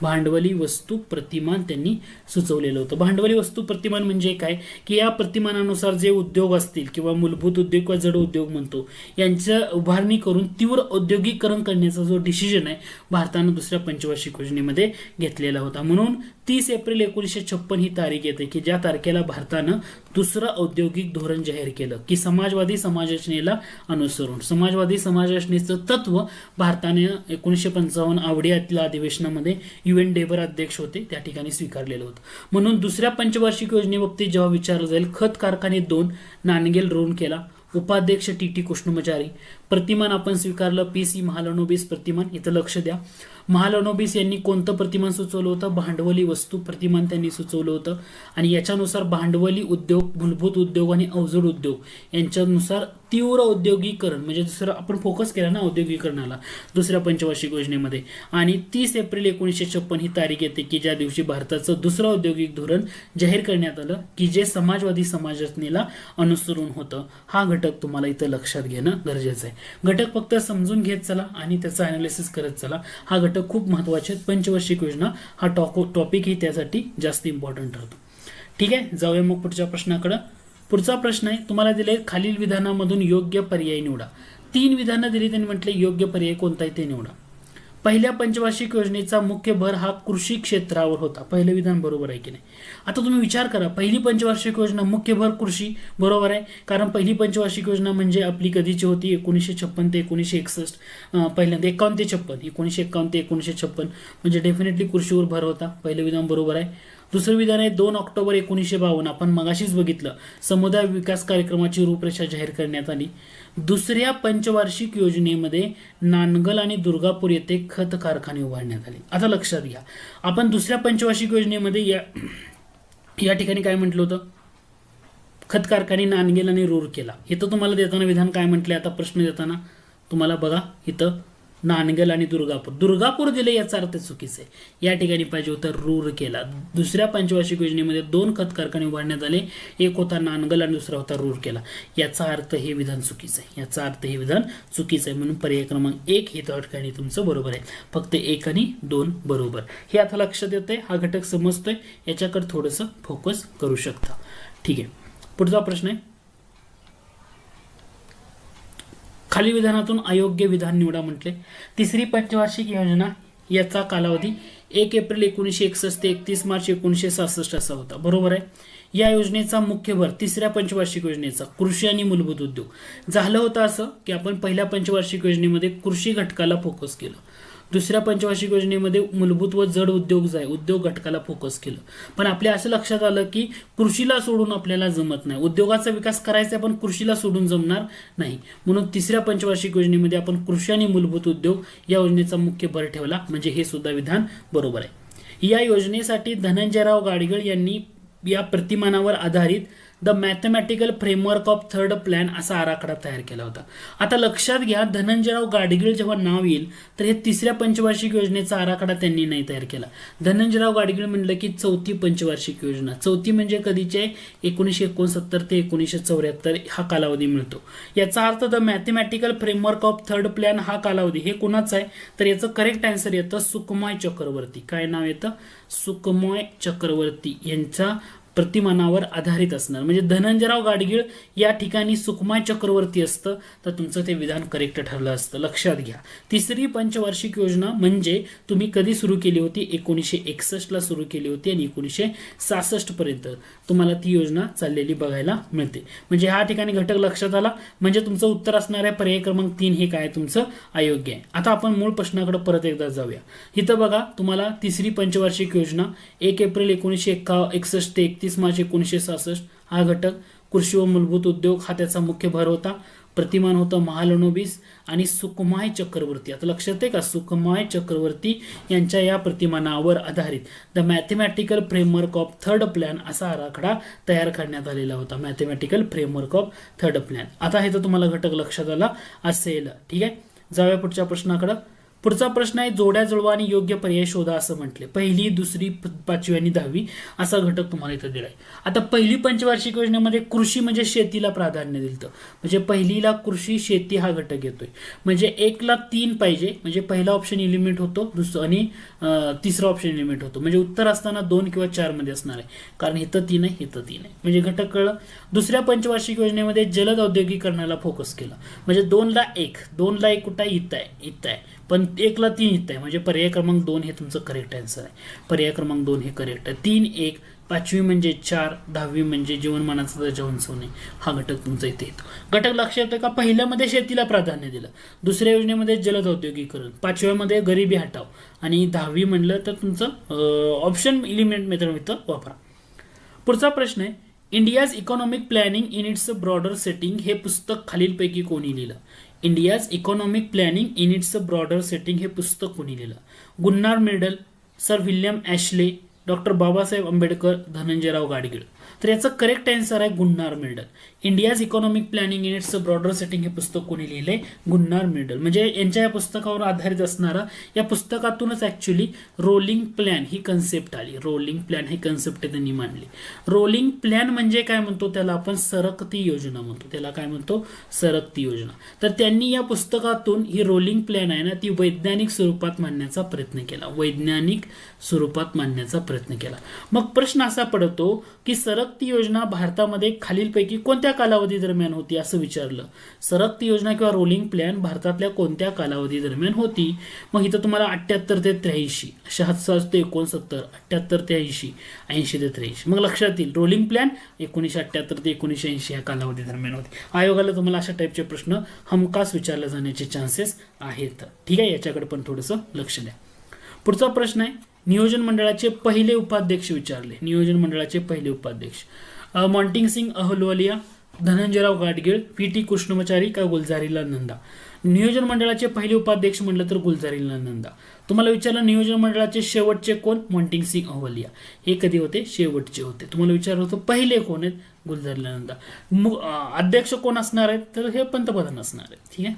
A: भांडवली वस्तू प्रतिमान त्यांनी सुचवलेलं होतं. भांडवली वस्तू प्रतिमान म्हणजे काय की या प्रतिमानानुसार जे उद्योग असतील किंवा मूलभूत उद्योग किंवा जड उद्योग म्हणतो यांचं उभारणी करून तीव्र औद्योगिकरण करण्याचा जो डिसिजन आहे भारतानं दुसऱ्या पंचवार्षिक योजनेमध्ये घेतलेला होता. म्हणून 30 एप्रिल 1956 ही तारीख येते की ज्या तारखेला भारतानं दुसरं औद्योगिक धोरण जाहीर केलं की समाजवादी समाजरचनेला अनुसरून. समाजवादी समाजरचनेचं तत्व भारताने 1955 आवडीतील अधिवेशनामध्ये UN डेबर अध्यक्ष होते त्या ठिकाणी स्वीकारलेलं होतं. म्हणून दुसऱ्या पंचवार्षिक योजनेबाबतीत जेव्हा विचारलं जाईल, खत कारखाने 2 नानगेल रूरकेला, उपाध्यक्ष TT कृष्णमाचारी, प्रतिमान आपण स्वीकारलं PC महालनोबिस प्रतिमान. इथं लक्ष द्या. महालनोबिस यांनी कोणतं प्रतिमान सुचवलं होतं? भांडवली वस्तू प्रतिमान त्यांनी सुचवलं होतं आणि याच्यानुसार भांडवली उद्योग, मूलभूत उद्योग आणि अवजड उद्योग यांच्यानुसार तीव्र औद्योगिकरण म्हणजे दुसरं आपण फोकस केला ना औद्योगिकरणाला दुसऱ्या पंचवार्षिक योजनेमध्ये. आणि 30 एप्रिल 1956 ही तारीख येते की ज्या दिवशी भारताचं दुसरं औद्योगिक धोरण जाहीर करण्यात आलं की जे समाजवादी समाजरचनेला अनुसरून होतं. हा घटक तुम्हाला इथं लक्षात घेणं गरजेचं आहे. घटक फक्त समजून घेत चला आणि त्याचं अनालिसिस करत चला. हा घटक खूप महत्त्वाचे आहेत. पंचवार्षिक योजना हा टॉपिक ही त्यासाठी जास्त इम्पॉर्टंट ठरतो. ठीक आहे, जाऊया मग पुढच्या प्रश्नाकडे. पुढचा प्रश्न आहे तुम्हाला दिले खालील विधानामधून योग्य पर्याय निवडा. 3 विधानं दिली त्यांनी म्हटले योग्य पर्याय कोणता आहे ते निवडा. पहिल्या पंचवार्षिक योजनेचा मुख्य भर हा कृषी क्षेत्रावर होता. पहिलं विधान बरोबर आहे की नाही? आता तुम्ही विचार करा, पहिली पंचवार्षिक योजना मुख्य भर कृषी, बरोबर आहे. कारण पहिली पंचवार्षिक योजना म्हणजे आपली कधीची होती? 1956 ते 1961. पहिल्यांदा 51 ते 56, 1951 ते 1956 म्हणजे डेफिनेटली कृषीवर भर होता. पहिलं विधान बरोबर आहे. दुसरं विधान आहे 2 ऑक्टोबर 1952 आपण मगाशीच बघितलं समुदाय विकास कार्यक्रमाची रूपरेषा जाहीर करण्यात आली. दुसऱ्या पंचवार्षिक योजनेमध्ये नानगल आणि दुर्गापूर येथे खत कारखाने उभारण्यात आले. आता लक्षात घ्या, आपण दुसऱ्या पंचवार्षिक योजनेमध्ये या ठिकाणी काय म्हटलं होतं? खत कारखाने नानगेल आणि रूरकेला. इथं तुम्हाला देताना विधान काय म्हटलंय? आता प्रश्न देताना तुम्हाला बघा इथं नानगल आणि दुर्गापूर दिले याचा अर्थ चुकीचा आहे. या ठिकाणी पाहिजे होतं रूरकेला. दुसऱ्या पंचवार्षिक योजनेमध्ये 2 खत कारखाने उभारण्यात आले. एक होता नानगल आणि दुसरा होता रूरकेला. याचा अर्थ हे विधान चुकीचं आहे. याचा अर्थ हे विधान चुकीचं आहे. म्हणून पर्याय क्रमांक 1 हे त्या ठिकाणी तुमचं बरोबर आहे. फक्त 1 आणि 2 बरोबर. हे आता लक्षात येतंय. हा घटक समजतोय. याच्याकडे थोडंसं फोकस करू शकता. ठीक आहे, पुढचा प्रश्न आहे खाली विधानातून अयोग्य विधान निवडा म्हटले. तिसरी पंचवार्षिक योजना याचा कालावधी 1 एप्रिल 1961 ते 31 मार्च 1966 असा होता. बरोबर आहे. या योजनेचा मुख्य भर तिसऱ्या पंचवार्षिक योजनेचा कृषी आणि मूलभूत उद्योग. झालं होतं असं की आपण पहिल्या पंचवार्षिक योजनेमध्ये कृषी घटकाला फोकस केलं. दुसऱ्या पंचवार्षिक योजनेमध्ये मूलभूत व जड उद्योग घटकाला फोकस केलं. पण आपल्या असं लक्षात आलं की कृषीला सोडून आपल्याला जमत नाही. उद्योगाचा विकास करायचा पण कृषीला सोडून जमणार नाही. म्हणून तिसऱ्या पंचवार्षिक योजनेमध्ये आपण कृषी आणि मूलभूत उद्योग या योजनेचा मुख्य भर ठेवला. म्हणजे हे सुद्धा विधान बरोबर आहे. या योजनेसाठी धनंजयराव गाडगीळ यांनी या प्रतिमानावर आधारित the mathematical framework of third plan असा आराखडा तयार केला होता. आता लक्षात घ्या, धनंजयराव गाडगीळ जेव्हा नाव येईल तर हे तिसऱ्या पंचवार्षिक योजनेचा आराखडा त्यांनी नाही तयार केला. धनंजयराव गाडगीळ म्हणलं की चौथी पंचवार्षिक योजना. चौथी म्हणजे कधीचे? 1969 ते 1974 हा कालावधी मिळतो. याचा earth the mathematical framework of third plan हा कालावधी हे कोणाचा आहे? तर याचं करेक्ट आन्सर येतं सुकुमाय चक्रवर्ती. काय नाव येतं? सुकुमाय चक्रवर्ती यांचा प्रतिमानावर आधारित असणार. म्हणजे धनंजयराव गाडगीळ या ठिकाणी सुकुमाय चक्रवर्ती असतं तर तुमचं ते विधान करेक्ट ठरलं असतं. लक्षात घ्या, तिसरी पंचवार्षिक योजना म्हणजे तुम्ही कधी सुरू केली होती? 1961 ला सुरू केली होती आणि 1966 पर्यंत तुम्हाला ती योजना चाललेली बघायला मिळते. म्हणजे हा ठिकाणी घटक लक्षात आला. म्हणजे तुमचं उत्तर असणार आहे पर्याय क्रमांक 3 हे काय तुमचं अयोग्य आहे. आता आपण मूळ प्रश्नाकडे परत एकदा जाऊया. इथं बघा तुम्हाला तिसरी पंचवार्षिक योजना 1 एप्रिल 1961 ते 31 मार्च 1966 हा घटक कृषी व मूलभूत उद्योग हा त्याचा मुख्य भर होता. प्रतिमान होतं महालनोबिस आणि सुकुमाय चक्रवर्ती. आता लक्षात आहे का? सुकुमाय चक्रवर्ती यांच्या या प्रतिमानावर आधारित the mathematical framework of third plan असा आराखडा तयार करण्यात आलेला होता. Mathematical framework of third plan. आता हे तर तुम्हाला घटक लक्षात आला असेल. ठीक आहे, जाऊया पुढच्या प्रश्नाकडे. पुढचा प्रश्न आहे जोड्या जुळवा आणि योग्य पर्याय शोधा असं म्हटले. पहिली, दुसरी, 5वी आणि 10वी असा घटक तुम्हाला इथं दिलाय. आता पहिली पंचवार्षिक योजनेमध्ये कृषी म्हणजे शेतीला प्राधान्य दिलं. म्हणजे पहिलीला कृषी शेती हा घटक येतोय. म्हणजे 1 ला 3 पाहिजे. म्हणजे पहिला ऑप्शन एलिमेंट होतो आणि तिसरा ऑप्शन एलिमेंट होतो. म्हणजे उत्तर असताना 2 किंवा 4 मध्ये असणार आहे. कारण इथं 3 आहे, इथं 3 आहे. म्हणजे घटक कळलं. दुसऱ्या पंचवार्षिक योजनेमध्ये जलद औद्योगिकरणाला फोकस केला. म्हणजे 2 ला 1 कुठं इथं आहे. पण 1 ला 3 इथं आहे. म्हणजे पर्याय क्रमांक 2 हे तुमचं करेक्ट आन्सर आहे. पर्याय क्रमांक 2 हे करेक्ट आहे. 3, 1, 5वी म्हणजे 4, 10वी म्हणजे जीवनमानाचा दर्जा उंचवणे हा घटक तुमचा इथे येतो. घटक लक्षात येतो का? पहिल्यामध्ये शेतीला प्राधान्य दिलं, दुसऱ्या योजनेमध्ये जलद औद्योगिकरण, 5व्यामध्ये गरिबी हटाव आणि 10वी म्हणलं तर तुमचं ऑप्शन एलिमेंट मेथड इथं वापरा. पुढचा प्रश्न आहे India's economic planning in its broader setting हे पुस्तक खालीलपैकी कोणी लिहिलं? India's economic planning in its broader setting हे पुस्तक कोणी लिहिलं? Gunnar Myrdal, sir William Ashley, doctor Babasaheb Ambedkar, Dhananjayrao Gadgil. तर याचं करेक्ट आन्सर आहे Gunnar Myrdal. India's economic planning in its broader setting हे पुस्तक कोणी लिहिलंय? Gunnar Myrdal. म्हणजे यांच्या या पुस्तकावर आधारित असणारा, या पुस्तकातूनच ऍक्च्युली रोलिंग प्लॅन ही कन्सेप्ट आली. रोलिंग प्लॅन ही कन्सेप्ट त्यांनी मांडली. रोलिंग प्लॅन म्हणजे काय म्हणतो? त्याला आपण सरकती योजना म्हणतो. त्याला काय म्हणतो? सरकती योजना. तर त्यांनी या पुस्तकातून ही रोलिंग प्लॅन आहे ना, ती वैज्ञानिक स्वरूपात मांडण्याचा प्रयत्न केला. वैज्ञानिक स्वरूपात मांडण्याचा प्रयत्न केला. मग प्रश्न असा पडतो की सरकती योजना भारतामध्ये खालीलपैकी कोणत्या कालावधी दरम्यान होती असं विचारलं. सरकती योजना किंवा रोलिंग प्लॅन भारतातल्या कोणत्या कालावधी दरम्यान होती? मग इथं तुम्हाला 78 ते 83, 76 ते 69, 78 ते 80, 80 ते 83. मग लक्षात येईल रोलिंग प्लॅन 1978 ते 1980 या कालावधी दरम्यान होती. आयोगाला तुम्हाला अशा टाईपचे प्रश्न हमखास विचारले जाण्याचे चान्सेस आहेत. ठीक आहे, याच्याकडे पण थोडंसं लक्ष द्या. पुढचा प्रश्न आहे नियोजन मंडळाचे पहिले उपाध्यक्ष विचारले. नियोजन मंडळाचे पहिले उपाध्यक्ष मॉन्टिंग सिंग अहलुवालिया, धनंजयराव गाडगीळ, पी.टी. कृष्णमाचारी का गुलजारीलाल नंदा? नियोजन मंडळाचे पहिले उपाध्यक्ष म्हटलं तर गुलजारीलाल नंदा. तुम्हाला विचारलं नियोजन मंडळाचे शेवटचे कोण? मॉन्टिंग सिंग अहलुवालिया. हे कधी होते? शेवटचे होते. तुम्हाला विचारलं होतं पहिले कोण आहेत? गुलजारीलाल नंदा. अध्यक्ष कोण असणार आहेत? तर हे पंतप्रधान असणार आहेत. ठीक आहे.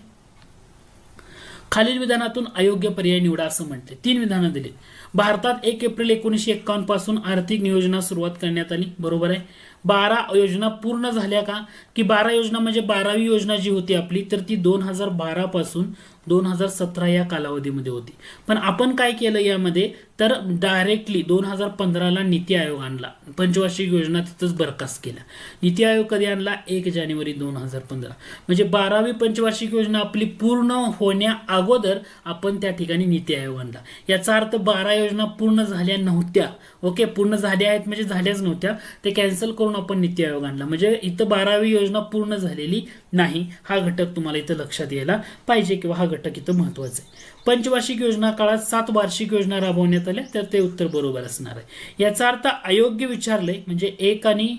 A: खालील विधानातून अयोग्य पर्याय निवडा असं म्हणते. 3 विधानं दिली. भारतात 1 एप्रिल 1951 पासून आर्थिक नियोजना सुरुवात करण्यात आली. बरोबर आहे. 12 योजना पूर्ण झाल्या का? की 12 योजना म्हणजे 12वी योजना जी होती आपली तर ती 2012 पासून 2017 या कालावधीमध्ये होती. पण आपण काय केलं यामध्ये? तर डायरेक्टली 2015ला नीती आयोग आणला. पंचवार्षिक योजना तिथंच बरखास्त केल्या. नीती आयोग कधी आणला? 1 जानेवारी 2015. म्हणजे 12वी पंचवार्षिक योजना आपली पूर्ण होण्या अगोदर आपण त्या ठिकाणी नीती आयोग आणला. याचा अर्थ 12 योजना पूर्ण झाल्या नव्हत्या. ओके, पूर्ण झाल्या आहेत म्हणजे झाल्याच नव्हत्या, ते कॅन्सल करून आपण नीती आयोग आणला. म्हणजे इथं 12वी योजना पूर्ण झालेली नाही. हा घटक तुम्हाला इथं लक्षात यायला पाहिजे किंवा हा घटक इथं महत्वाचा आहे. पंचवार्षिक योजना काळात 7 वार्षिक योजना राबवण्यात आल्या तर ते उत्तर बरोबर असणार आहे. याचा अर्थ अयोग्य विचारले म्हणजे 1 आणि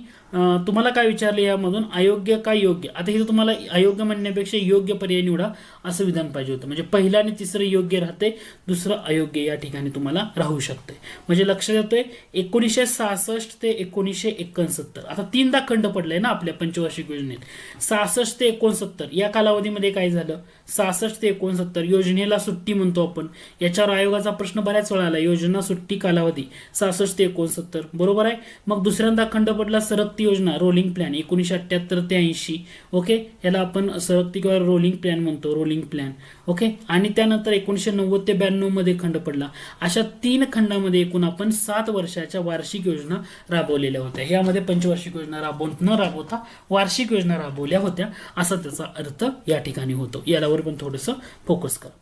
A: तुम्हाला काय विचारले यामधून अयोग्य का योग्य? आता इथं तुम्हाला अयोग्य म्हणण्यापेक्षा योग्य पर्याय निवडा असं विधान पाहिजे होतं. म्हणजे पहिलं आणि तिसरं योग्य राहते, दुसरं अयोग्य या ठिकाणी तुम्हाला राहू शकते. म्हणजे लक्षात येतोय 1966 ते 1969. आता 3दा खंड पडलाय ना आपल्या पंचवार्षिक योजनेत. 66 ते 69 या कालावधीमध्ये काय झालं? 66 ते 69 योजनेला सुट्टी म्हणतो आपण. याच्यावर आयोगाचा प्रश्न बऱ्याच वेळा आला. योजना सुट्टी कालावधी 66 ते 69. बरोबर आहे. मग दुसऱ्यांदा खंड पडला सरकती योजना रोलिंग प्लॅन 1978 ते 80. ओके, याला आपण सरकती किंवा रोलिंग प्लॅन म्हणतो. Rolling plan. ओके, आणि त्यानंतर 1990 ते 92 मध्ये खंड पडला. अशा 3 खंडामध्ये एकूण आपण 7 वर्षाच्या वार्षिक योजना राबवलेल्या होत्या. यामध्ये पंचवार्षिक योजना न राबवता वार्षिक योजना राबवल्या होत्या असा त्याचा अर्थ या ठिकाणी होतो. यावर पण थोडंसं फोकस करा.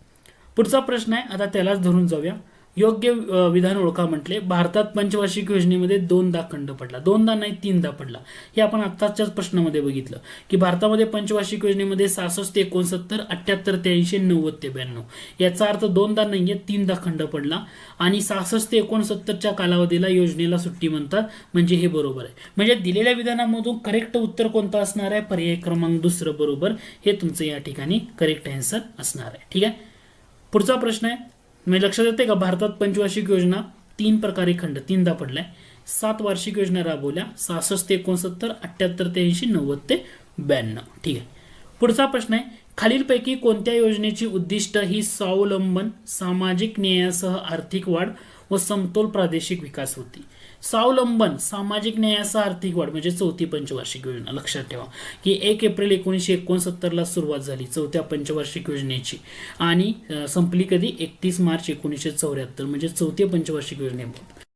A: पुढचा प्रश्न आहे, आता त्यालाच धरून जाऊया. योग्य विधान ओळखा म्हटले. भारतात पंचवार्षिक योजनेमध्ये 2दा खंड पडला. 2दा नाही 3दा पडला. हे आपण आत्ताच्याच प्रश्नामध्ये बघितलं की भारतामध्ये पंचवार्षिक योजनेमध्ये 66 ते 69, 78 ते 80, 90 ते 92. याचा अर्थ 2दा नाहीये 3दा खंड पडला. आणि 66 ते 69च्या कालावधीला योजनेला सुट्टी म्हणतात. म्हणजे हे बरोबर आहे. म्हणजे दिलेल्या विधानामधून करेक्ट उत्तर कोणतं असणार आहे? पर्याय क्रमांक 2 बरोबर. हे तुमचं या ठिकाणी करेक्ट आन्सर असणार आहे. ठीक आहे. पुढचा प्रश्न आहे, म्हणजे लक्षात येते का? भारतात पंचवार्षिक योजना 3 प्रकारे खंड 3दा पडलाय. 7 वार्षिक योजना राबवल्या. 66 ते 69, 78 ते 80, 90 ते 92. ठीक आहे. पुढचा प्रश्न आहे, खालीलपैकी कोणत्या योजनेची उद्दिष्ट ही स्वावलंबन, सामाजिक न्यायासह आर्थिक वाढ व समतोल प्रादेशिक विकास होती? स्वावलंबन, सामाजिक न्यायासह आर्थिक वाढ म्हणजे 4थी पंचवार्षिक योजना. लक्षात ठेवा की 1 एप्रिल 1969 ला सुरुवात झाली 4थ्या पंचवार्षिक योजनेची आणि संपली कधी? 31 मार्च 1974 म्हणजे 4थ्या पंचवार्षिक योजनेमध्ये.